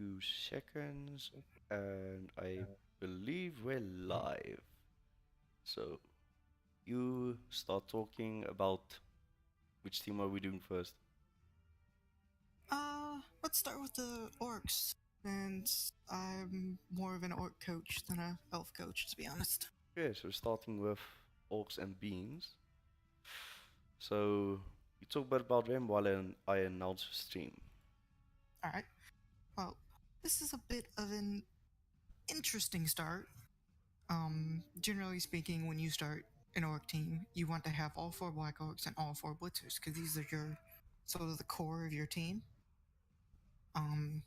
2 seconds, and I believe we're live. So you start talking about which team are we doing first? Let's start with the orcs. And I'm more of an orc coach than a elf coach, to be honest. Okay, so starting with orcs and beans. So you talk about them while I announce the stream. Alright. Well, this is a bit of an interesting start. Generally speaking, when you start an orc team, you want to have all four black orcs and all four blitzers, because these are your sort of the core of your team. Um,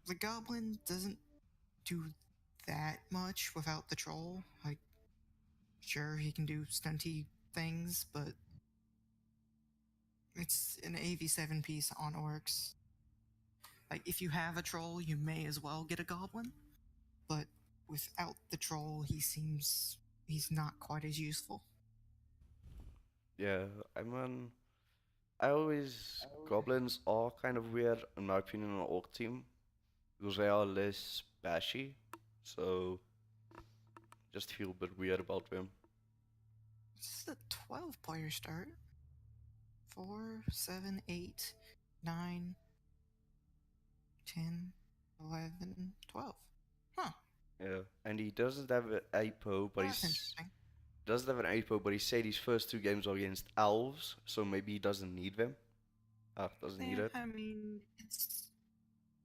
the goblin doesn't do that much without the troll. Like, sure, he can do stunty things, but it's an AV7 piece on orcs. Like, if you have a troll, you may as well get a goblin, but without the troll, he's not quite as useful. Yeah, I mean, I always goblins are kind of weird in my opinion on an orc team because they are less bashy. So just feel a bit weird about them. This is a 12-player start. 4, 7, 8, 9, 10, 11, 12. Huh. Yeah, and he doesn't have an APO, but Well, that's he's interesting. doesn't have an APO, but he said his first 2 games are against elves, so maybe he doesn't need them. Doesn't need Yeah, it. I mean, it's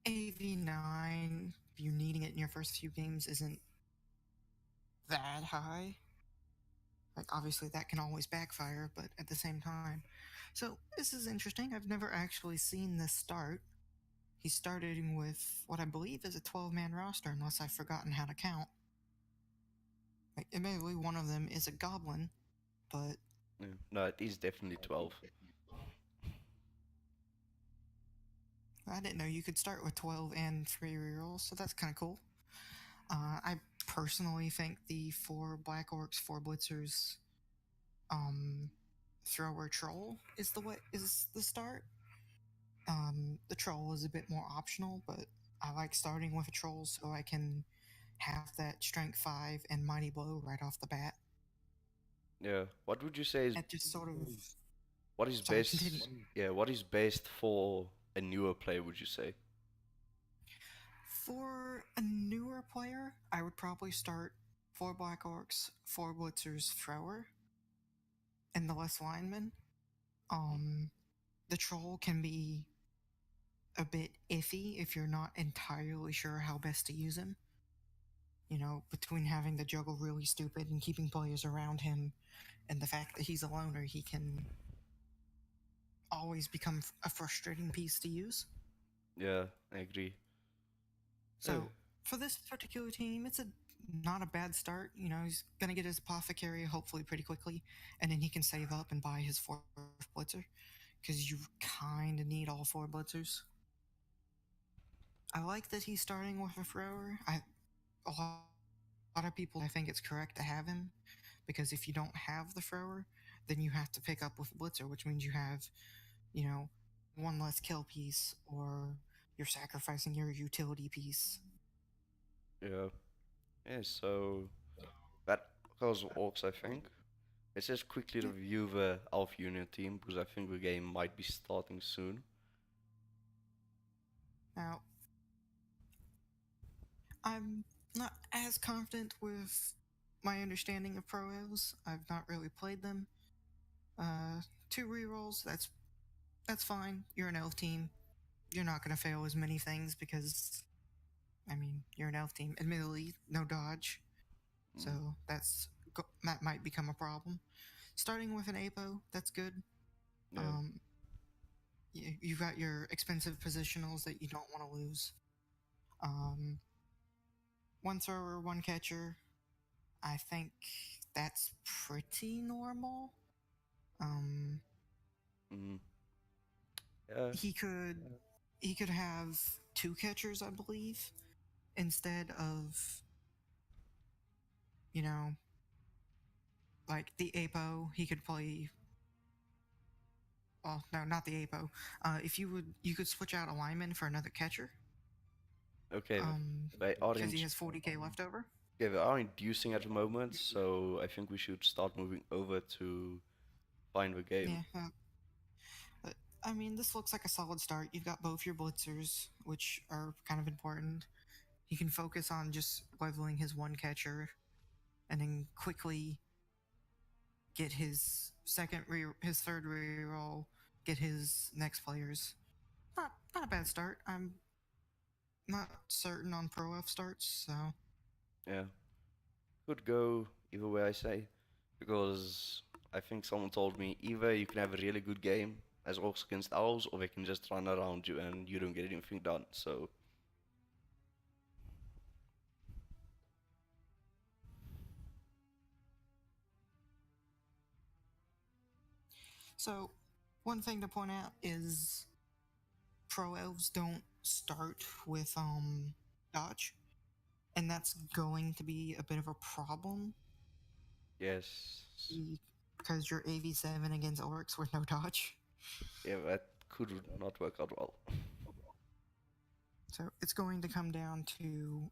AV9. You needing it in your first few games isn't that high. Like, obviously, that can always backfire, but at the same time. So, this is interesting. I've never actually seen this start. He's starting with what I believe is a 12-man roster, unless I've forgotten how to count. Like, admittedly, one of them is a goblin, but Yeah. No, it is definitely 12. I didn't know you could start with 12 and 3 rerolls, so that's kind of cool. I personally think the 4 Black Orcs, 4 Blitzers, um, Thrower Troll is the start. The Troll is a bit more optional, but I like starting with a Troll so I can have that Strength 5 and Mighty Blow right off the bat. Yeah. What would you say is It just sort of. what is Sorry, continue. best? Yeah, what is best for a newer player? Would you say? For a newer player, I would probably start 4 Black Orcs, 4 Blitzers, Thrower, and the less linemen. Um, the Troll can be a bit iffy if you're not entirely sure how best to use him. You know, between having to juggle really stupid and keeping players around him, and the fact that he's a loner, he can always become a frustrating piece to use. Yeah, I agree. Yeah. So for this particular team, it's not a bad start. You know, he's gonna get his apothecary hopefully pretty quickly, and then he can save up and buy his fourth blitzer, because you kind of need all 4 blitzers. I like that he's starting with a thrower. A lot of people, I think it's correct to have him, because if you don't have the thrower, then you have to pick up with a blitzer, which means you have, you know, one less kill piece, or you're sacrificing your utility piece. Yeah. Yeah. So that covers orcs, I think. Let's just quickly Yep. review the elf unit team because I think the game might be starting soon. Now, I'm not as confident with my understanding of pro elves. I've not really played them. 2 rerolls, that's fine. You're an elf team. You're not gonna fail as many things because, I mean, you're an elf team. Admittedly, no dodge, Mm, so that might become a problem. Starting with an apo, that's good. yeah. Um, you've got your expensive positionals that you don't want to lose. Um, one thrower, one catcher. I think that's pretty normal. Um, Mm, yeah. he could he could have 2 catchers, I believe, instead of, you know, like the apo. He could play. Well, no, not the apo. If you could switch out a lineman for another catcher. Okay, they Because are he in, has 40k left over. yeah, they are inducing at the moment, so I think we should start moving over to find the game. Yeah, but I mean, this looks like a solid start. You've got both your blitzers, which are kind of important. He can focus on just leveling his one catcher, and then quickly get his third reroll, get his next players. Not a bad start. I'm not certain on Pro F starts, so Yeah, could go either way, I say, because I think someone told me either you can have a really good game as orcs against owls, or they can just run around you and you don't get anything done. So so one thing to point out is Pro Elves don't start with dodge, and that's going to be a bit of a problem yes, because you're AV7 against orcs with no dodge. yeah, that could not work out well. So it's going to come down to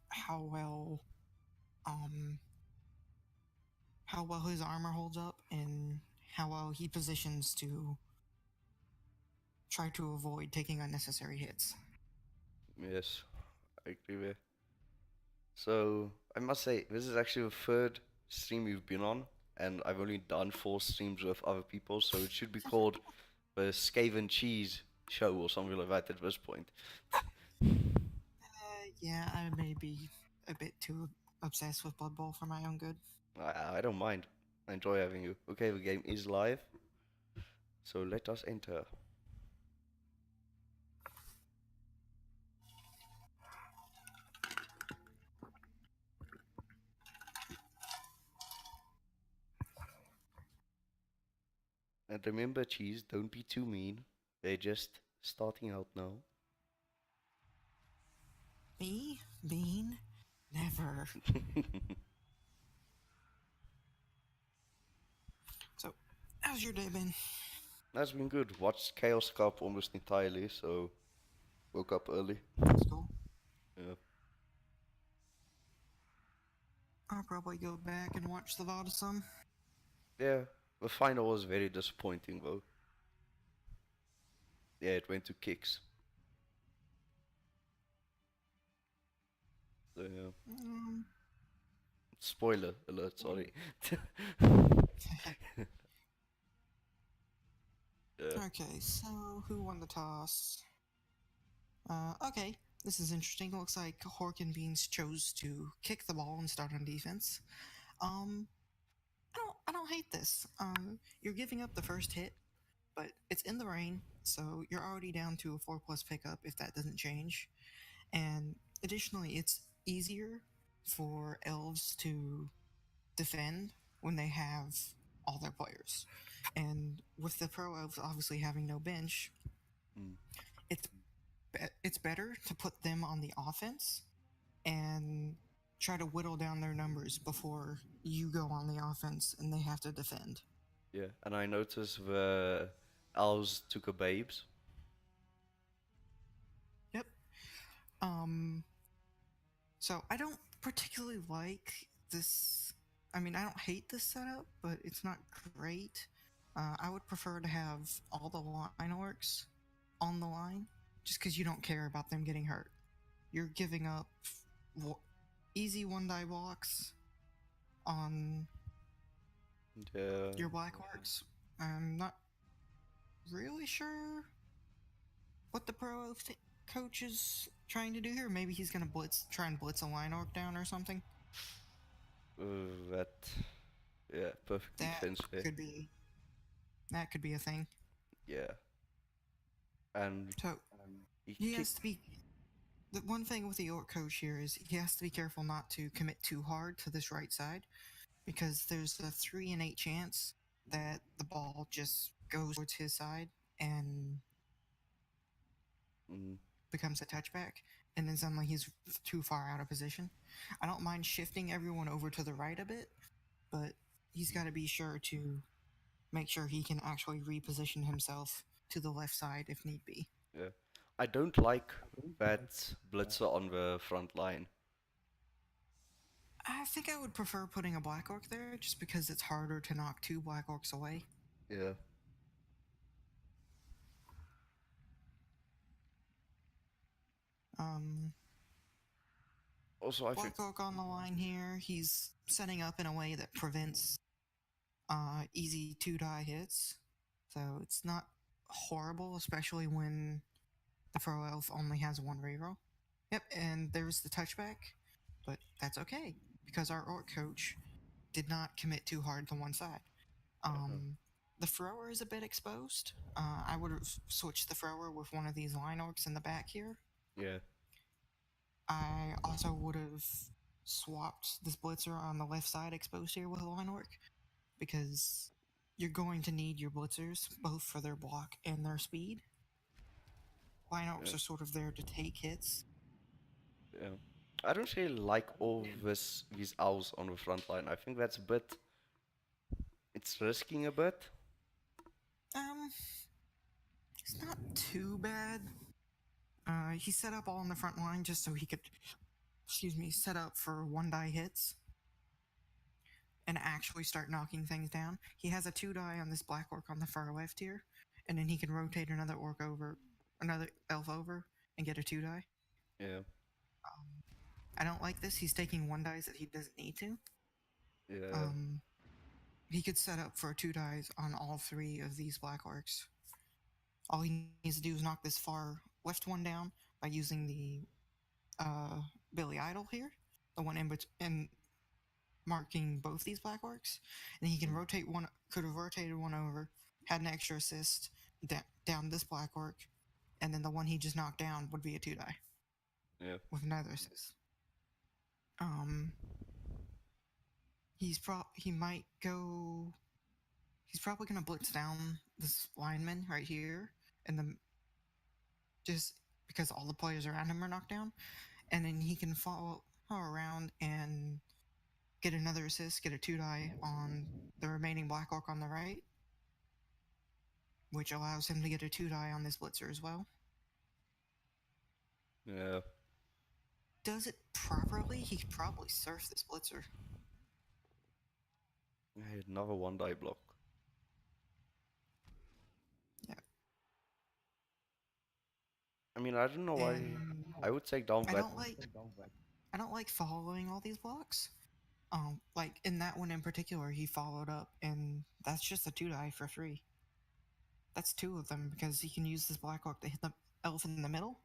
um how well his armor holds up and how well he positions to try to avoid taking unnecessary hits. Yes, I agree with. So I must say, this is actually the third stream we've been on, and I've only done 4 streams with other people, so it should be called the Skaven Cheese Show or something like that at this point. Yeah, I may be a bit too obsessed with Blood Bowl for my own good. I don't mind. I enjoy having you. Okay, the game is live, so let us enter. And remember, Cheese, don't be too mean. They're just starting out now. Me? Mean? Never. So, how's your day been? That's been good. Watched Chaos Cup almost entirely, so woke up early. That's cool. Yeah. I'll probably go back and watch the VOD some. Yeah, the final was very disappointing though. Yeah, it went to kicks. So, yeah. Um, Spoiler alert, sorry. Yeah. okay, so who won the toss? Okay, this is interesting. It looks like Hork and Beans chose to kick the ball and start on defense. Um, I don't hate this. You're giving up the first hit, but it's in the rain, so you're already down to a 4+ pickup if that doesn't change. And additionally, it's easier for elves to defend when they have all their players. And with the pro elves obviously having no bench, Mm, it's it's better to put them on the offense and try to whittle down their numbers before you go on the offense and they have to defend. yeah, and I noticed the elves took a babes. Yep. Um so I don't particularly like this. I mean, I don't hate this setup, but it's not great. I would prefer to have all the line orcs on the line just because you don't care about them getting hurt. You're giving up easy one die blocks on Yeah, your black orcs. I'm not really sure what the coach is trying to do here. Maybe he's gonna try and blitz a line orc down or something. that, yeah, perfect That defense there. could be that could be a thing. Yeah, and So he he has kicked. to be. The one thing with the orc coach here is he has to be careful not to commit too hard to this right side because there's a 3 in 8 chance that the ball just goes towards his side and Mm, becomes a touchback, and then suddenly he's too far out of position. I don't mind shifting everyone over to the right a bit, but he's got to be sure to make sure he can actually reposition himself to the left side if need be. yeah, I don't like that blitzer on the front line. I think I would prefer putting a black orc there just because it's harder to knock two black orcs away. Yeah. Um, Also, I think Black orc on the line here. He's setting up in a way that prevents easy two die hits, so it's not horrible, especially when the Fro Elf only has one reroll. Yep, and there's the touchback, but that's okay because our orc coach did not commit too hard to one side. uh, Um, the thrower is a bit exposed. I would have switched the thrower with one of these line orcs in the back here. yeah, I also would have swapped this blitzer on the left side exposed here with a line orc because you're going to need your blitzers both for their block and their speed. Line yeah, orcs are sort of there to take hits. yeah. I don't really like all this these owls on the front line. I think that's a bit. It's risking a bit. Um, it's not too bad. He set up all on the front line just so he could, excuse me, set up for one die hits and actually start knocking things down. He has a two die on this black orc on the far left here, and then he can rotate another orc over, another elf over, and get a two die. Yeah, I don't like this. He's taking one dice that he doesn't need to. yeah, Um, he could set up for two dies on all three of these black orcs. All he needs to do is knock this far left one down by using the Billy Idol here, the one in marking both these black orcs, and he can mm, rotate one. Could have rotated one over, had an extra assist down this black orc, and then the one he just knocked down would be a two die yeah, with another assist. Um, he might go. He's probably gonna blitz down this lineman right here, and then just because all the players around him are knocked down, and then he can follow around and get another assist, get a two die on the remaining black orc on the right, which allows him to get a two die on this blitzer as well. yeah. Does it properly, he could probably surf this blitzer. Yeah, another one die block. Yeah, I mean, I don't know why. and I would take down I that. don't like I don't like following all these blocks. Like in that one in particular, he followed up, and that's just a two die for free. That's two of them because he can use this black orc to hit the elf in the middle,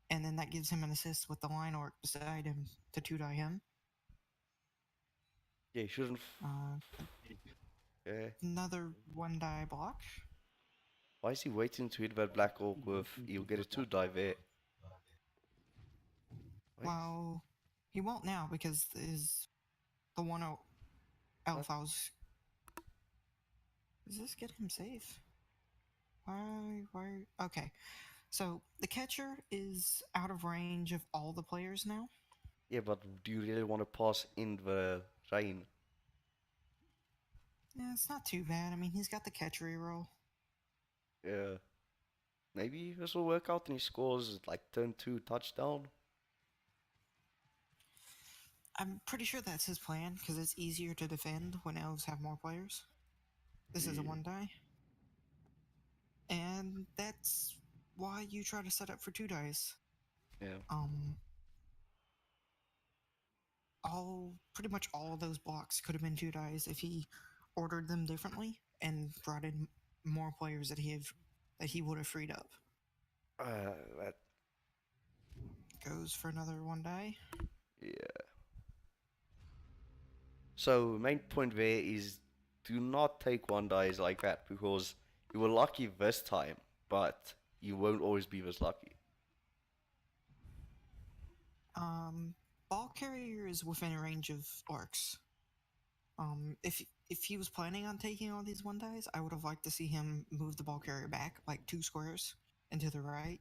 and then that gives him an assist with the line orc beside him to two die him. Yeah, you shouldn't. Uh, Yeah. Another one die block. Why is he waiting to hit that black orc with? He'll get a two die there. Why? Well, he won't now because the one What? elf I was. Does this get him safe? Why? Why? Okay. So the catcher is out of range of all the players now. Yeah, but do you really want to pass in the rain? Yeah, it's not too bad. I mean, he's got the catch reroll. Yeah. Maybe this will work out and he scores like turn two touchdown. I'm pretty sure that's his plan because it's easier to defend when elves have more players. This is a Yeah. one die, and that's why you try to set up for two dice. Yeah. Um, all pretty much all of those blocks could have been two dice if he ordered them differently and brought in more players that he would have freed up. That. Goes for another one die. Yeah. So main point there is do not take one dice like that because you were lucky this time, but you won't always be this lucky. Um, Ball carrier is within range of orcs. If he was planning on taking all these one dice, I would have liked to see him move the ball carrier back like two squares and to the right,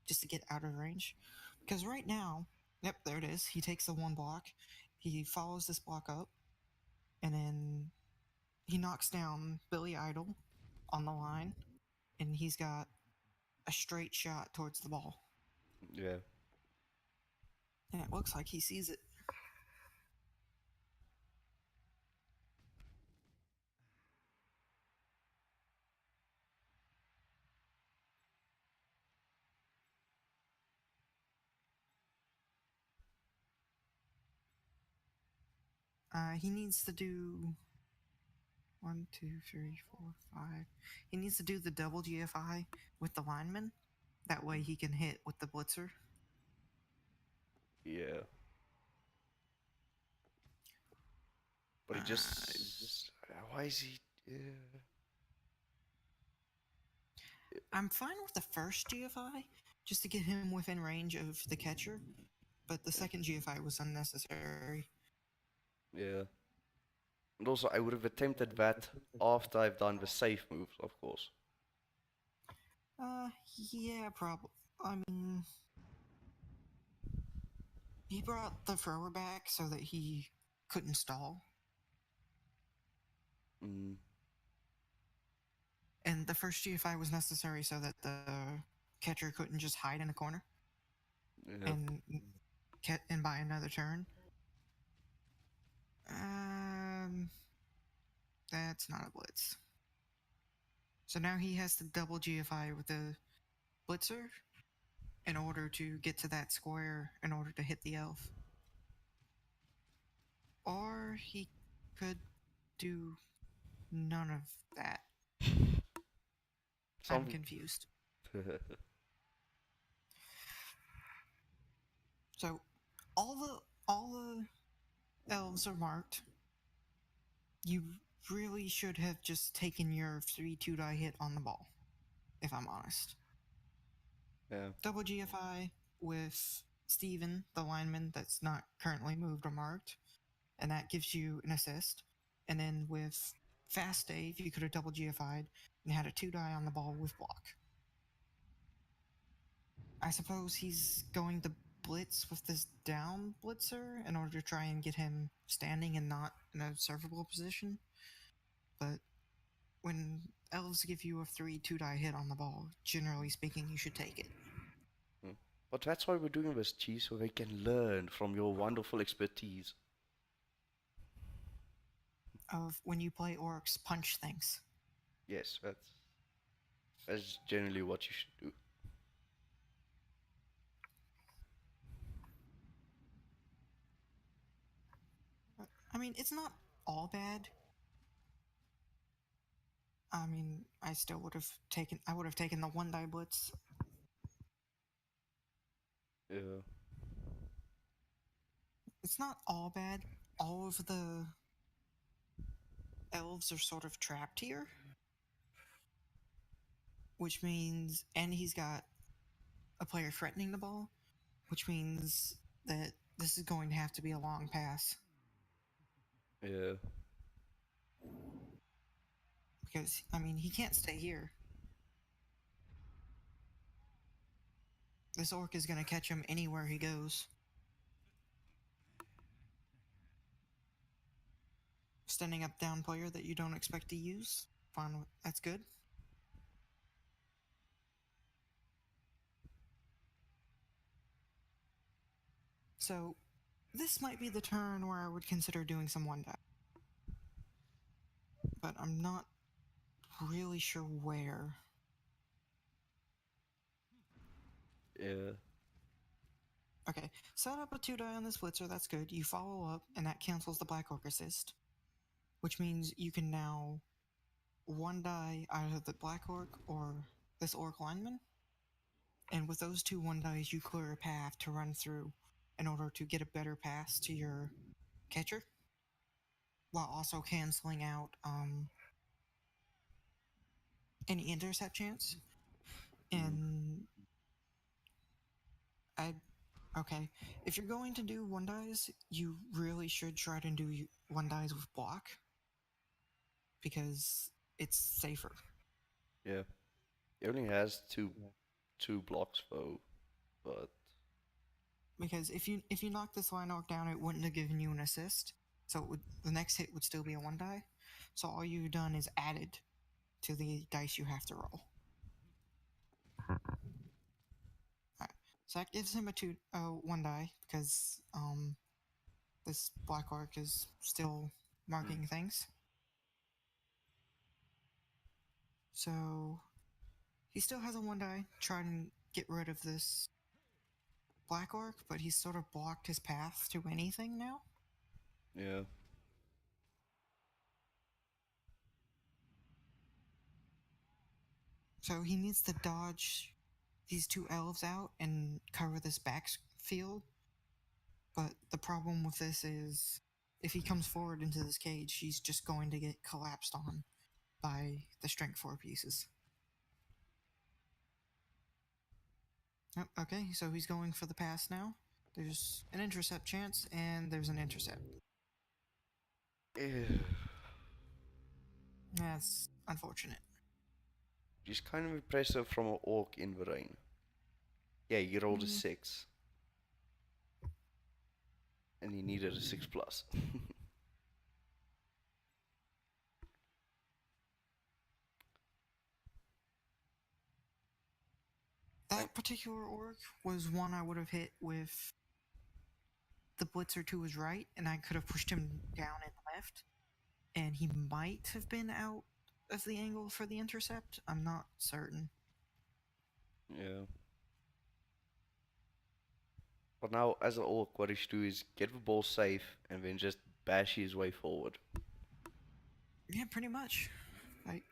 just to get out of range. Because right now, yep, there it is. He takes the one block, he follows this block up, and then he knocks down Billy Idol on the line, and he's got a straight shot towards the ball. Yeah. And it looks like he sees it. He needs to do one, two, three, four, five. He needs to do the double GFI with the lineman. That way he can hit with the blitzer. Yeah. But he Uh, just. Why is he. I'm fine with the first GFI just to get him within range of the catcher, but the second GFI was unnecessary. Yeah. And also, I would have attempted that after I've done the safe moves, of course. Yeah, probably. I mean, he brought the thrower back so that he couldn't stall, Mm, and the first GFI was necessary so that the catcher couldn't just hide in a corner yeah. and buy another turn. Um, that's not a blitz. So now he has to double GFI with the blitzer in order to get to that square in order to hit the elf. Or he could do none of that. I'm Some. confused. So all the elves are marked. You really should have just taken your 3 2 die hit on the ball, if I'm honest. Yeah. Double GFI with Steven, the lineman that's not currently moved or marked, and that gives you an assist. And then with Fast Dave, you could have double GFI'd and had a 2 die on the ball with block. I suppose he's going to blitz with this down blitzer in order to try and get him standing and not in a servable position. But when elves give you a 3 2 die hit on the ball, generally speaking, you should take it. Mm. But that's why we're doing this, Cheese, so they can learn from your wonderful expertise. Of when you play orcs, punch things. Yes, that's generally what you should do. I mean, it's not all bad. I mean, I would have taken the 1 die blitz. Yeah. It's not all bad. All of the elves are sort of trapped here, which means, and he's got a player threatening the ball, which means that this is going to have to be a long pass Yeah. because, I mean, he can't stay here. This orc is going to catch him anywhere he goes. Standing up down player that you don't expect to use. Fine, that's good. So, this might be the turn where I would consider doing some 1 die. But I'm not really sure where. Yeah. Okay, set up a 2 die on this blitzer, that's good. You follow up, and that cancels the black orc assist, which means you can now 1 die either the black orc or this orc lineman. And with those two 1 dies, you clear a path to run through in order to get a better pass to your catcher, while also canceling out any intercept chance. Mm. And I okay, if you're going to do 1 dies, you really should try to do 1 dies with block because it's safer. Yeah. He only has two blocks though, but Because if you knock this line arc down, it wouldn't have given you an assist, so the next hit would still be a 1 die. So all you've done is added to the dice you have to roll. So that gives him a one die because this black orc is still marking things. So he still has a one die. Try and get rid of this black orc, but he's sort of blocked his path to anything now. Yeah. So he needs to dodge these two elves out and cover this backfield. But the problem with this is if he comes forward into this cage, he's just going to get collapsed on by the strength 4 pieces. Oh, okay, so he's going for the pass now. There's an intercept chance, and there's an intercept. Ew. That's unfortunate. Just kind of impressive from an orc in the rain. Yeah, he rolled a Mm, 6. And he needed a 6 plus. that particular orc was one I would have hit with the blitzer to his right, and I could have pushed him down and left, and he might have been out of the angle for the intercept. I'm not certain. Yeah. But now, as an orc, what he should do is get the ball safe and then just bash his way forward. Yeah, pretty much. Like,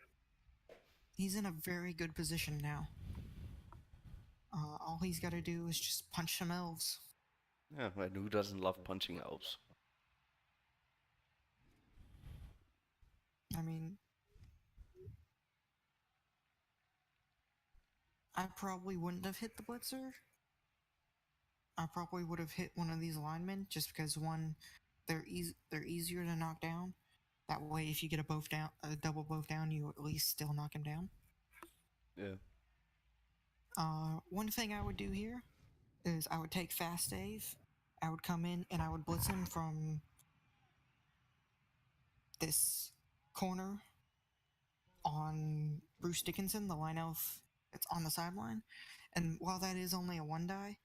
he's in a very good position now. All he's got to do is just punch some elves. Yeah, and who doesn't love punching elves? I mean, I probably wouldn't have hit the blitzer. I probably would have hit one of these linemen just because one, they're easier to knock down. That way, if you get a double both down, you at least still knock him down. Yeah. One thing I would do here is I would take fast save. I would come in and I would blitz him from this corner on Bruce Dickinson, the line elf that's on the sideline. And while that is only a one die,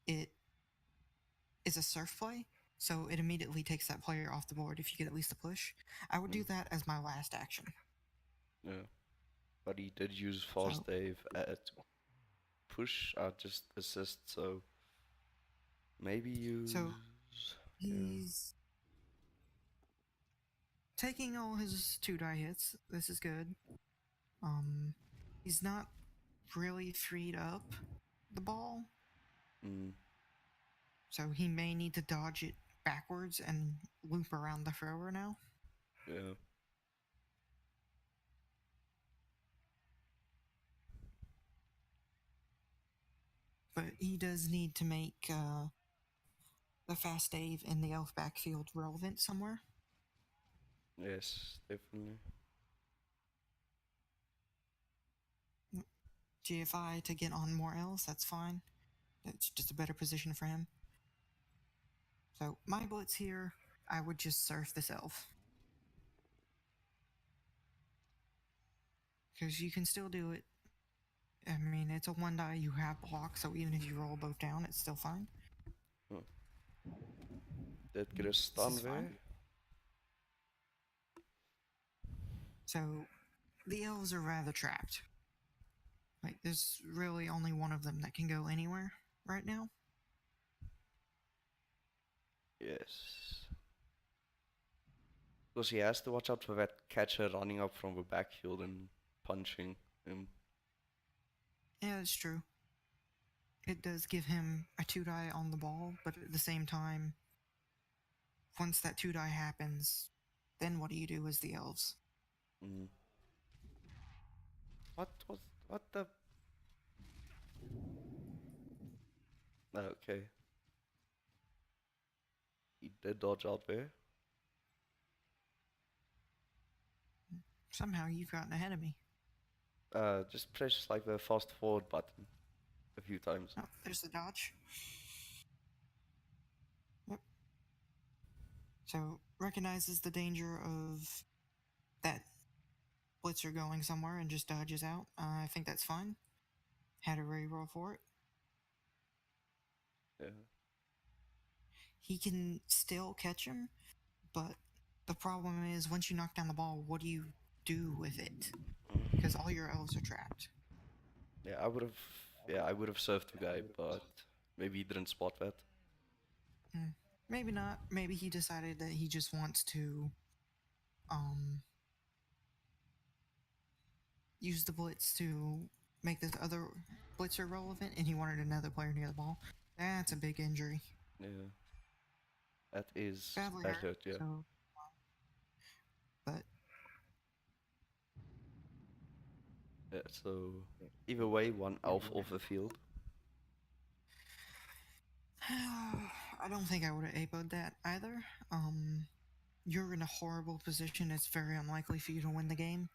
it is a surf play, so it immediately takes that player off the board if you get at least a push. I would do that as my last action. Yeah. But he did use So, fast Dave to push, just assist, so maybe use. so Yeah. he's taking all his two die hits. This is good. He's not really freed up the ball, Mm, so he may need to dodge it backwards and loop around the thrower now. yeah. But he does need to make the fast Dave in the elf backfield relevant somewhere. Yes, definitely. GFI to get on more elves, that's fine. It's just a better position for him. So my blitz here, I would just surf this elf. Because you can still do it. I mean, it's a one die, you have block, so even if you roll both down, it's still fine. Oh. Did get a This stun is there. fine. So the elves are rather trapped. Like, there's really only one of them that can go anywhere right now. Yes. Because he has to watch out for that catcher running up from the backfield and punching him. Yeah, it's true. It does give him a 2 die on the ball, but at the same time, once that 2 die happens, then what do you do as the elves? Mm. What the? Okay. He did dodge out there. Somehow you've gotten ahead of me. Just press like the fast forward button a few times. Oh, there's the dodge. Yep. So recognizes the danger of that blitzer going somewhere and just dodges out. I think that's fine. Had a reroll for it. Yeah. He can still catch him, but the problem is once you knock down the ball, what do you do with it? Because all your elves are trapped. Yeah, I would have. Yeah, I would have served the guy, but maybe he didn't spot that. Hmm. Maybe not. Maybe he decided that he just wants to um, use the blitz to make this other blitzer relevant, and he wanted another player near the ball. That's a big injury. Yeah, that is Badly that hurt. hurt. Yeah. So, but Yeah. So either way, one elf off the field. I don't think I would have APO'd that either. You're in a horrible position. It's very unlikely for you to win the game,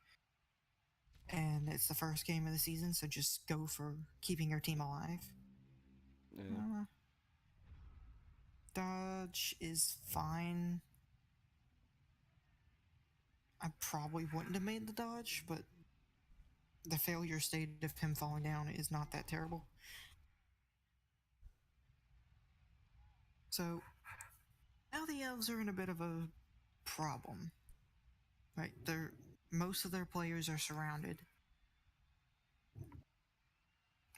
and it's the first game of the season, so just go for keeping your team alive. Yeah. Uh, Dodge is fine. I probably wouldn't have made the dodge, but the failure state of him falling down is not that terrible. So now the elves are in a bit of a problem. Right? They're most of their players are surrounded.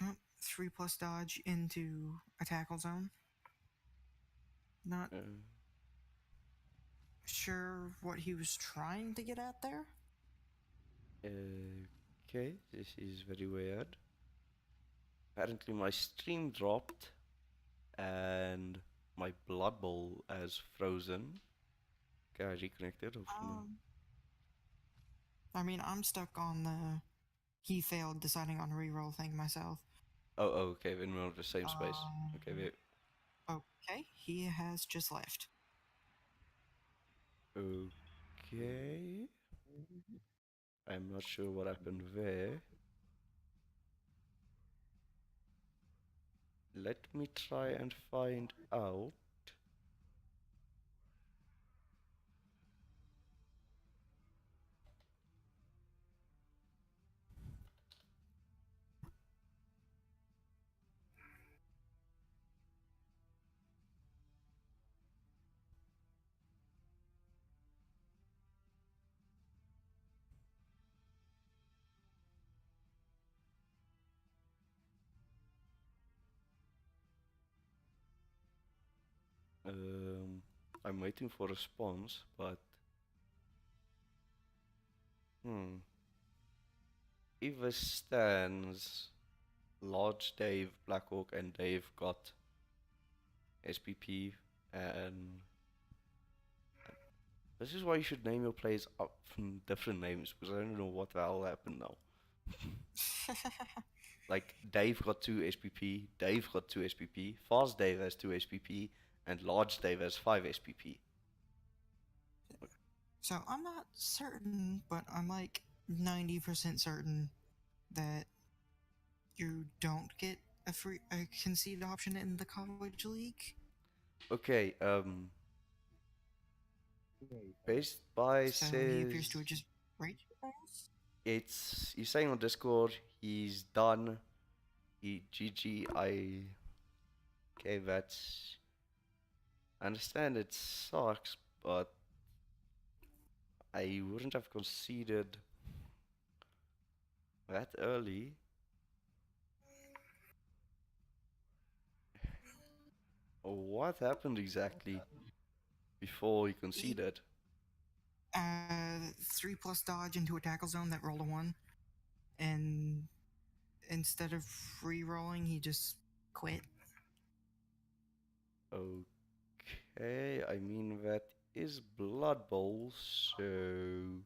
Oh, 3+ dodge into a tackle zone. Not Uh, sure what he was trying to get at there. okay, this is very weird. Apparently, my stream dropped and my blood bowl has frozen. Okay, I reconnected. Hopefully. Um, I mean, I'm stuck on the he failed deciding on reroll thing myself. Oh, okay. Then we're in the same space. Okay, Um, wait. okay, he has just left. Okay. I'm not sure what happened there. Let me try and find out. Um, I'm waiting for a response, but hmm. If it stands, Large Dave, Blackhawk, and Dave got SPP, and this is why you should name your plays up from different names because I don't know what the hell happened now. Like Dave got 2 SPP, Dave got 2 SPP, Fast Dave has 2 SPP, and Large Dave has 5 SPP. So I'm not certain, but I'm like 90% certain that you don't get a concede option in the college league. Okay, Based by So he appears to says have just breached those. he's saying on Discord he's done. He GG. Okay, that's I understand it sucks, but I wouldn't have conceded that early. What happened exactly before he He, conceded? 3+ dodge into a tackle zone that rolled a 1, and instead of re-rolling, he just quit. Okay, I mean that is Blood Bowl, so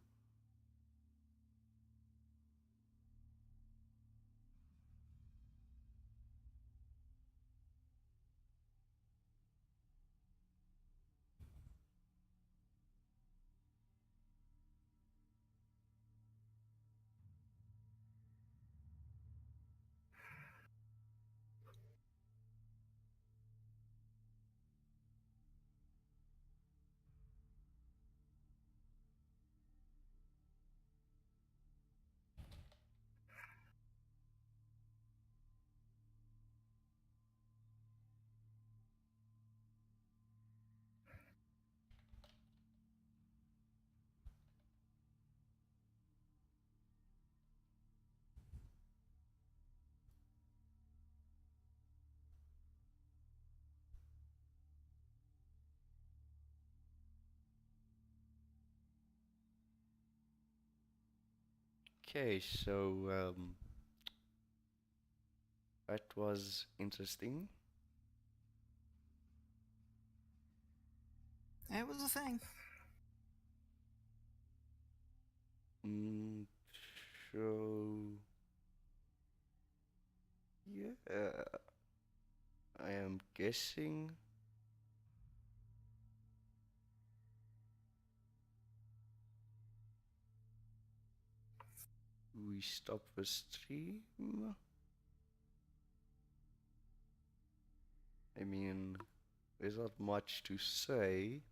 Okay, so that was interesting. It was a thing. Mm, so yeah, I am guessing we stop the stream. I mean, there's not much to say.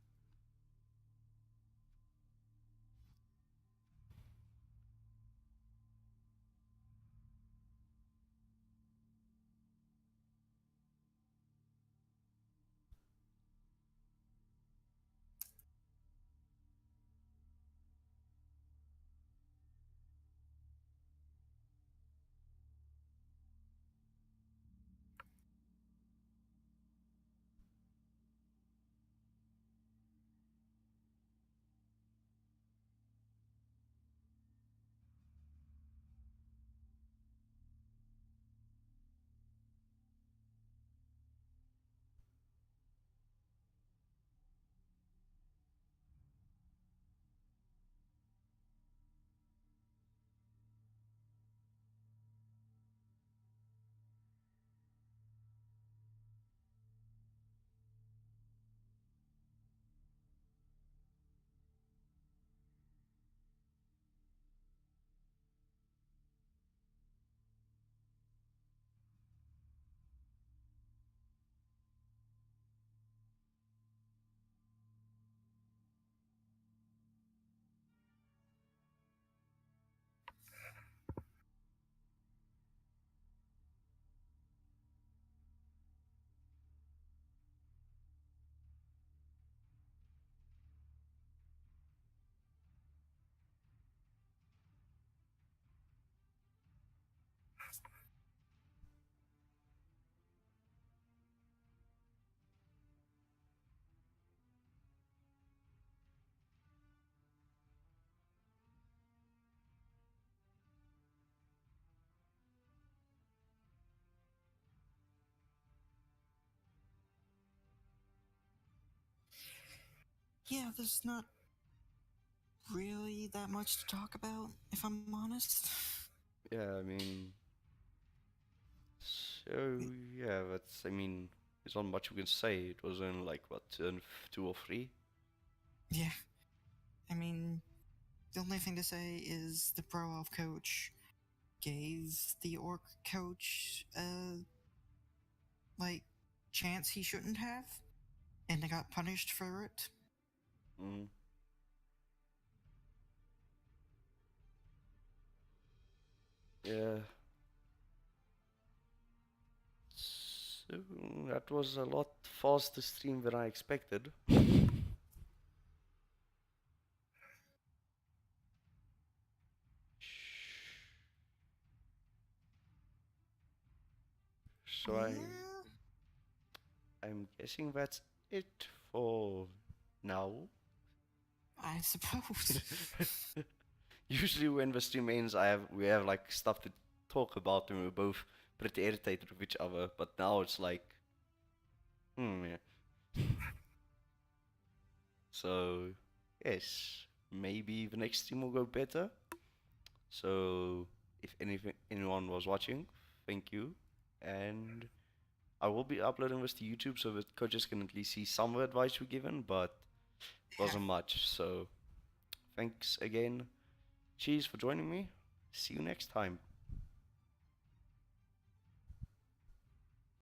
Yeah, there's not really that much to talk about, if I'm honest. Yeah, I mean, so yeah, that's. I mean, there's not much we can say. It was only like what turn 2 or 3. Yeah, I mean, the only thing to say is the pro elf coach gave the orc coach like chance he shouldn't have, and they got punished for it. Mm. Yeah. So that was a lot faster stream than I expected. So Yeah, I'm guessing that's it for now. I suppose. Usually when the stream ends, we have like stuff to talk about, and we're both pretty irritated with each other. But now it's like, yeah. So yes, maybe the next stream will go better. So if anyone was watching, thank you, and I will be uploading this to YouTube so that coaches can at least see some of the advice we're given, but it Yeah. wasn't much. So thanks again. Cheers for joining me. See you next time.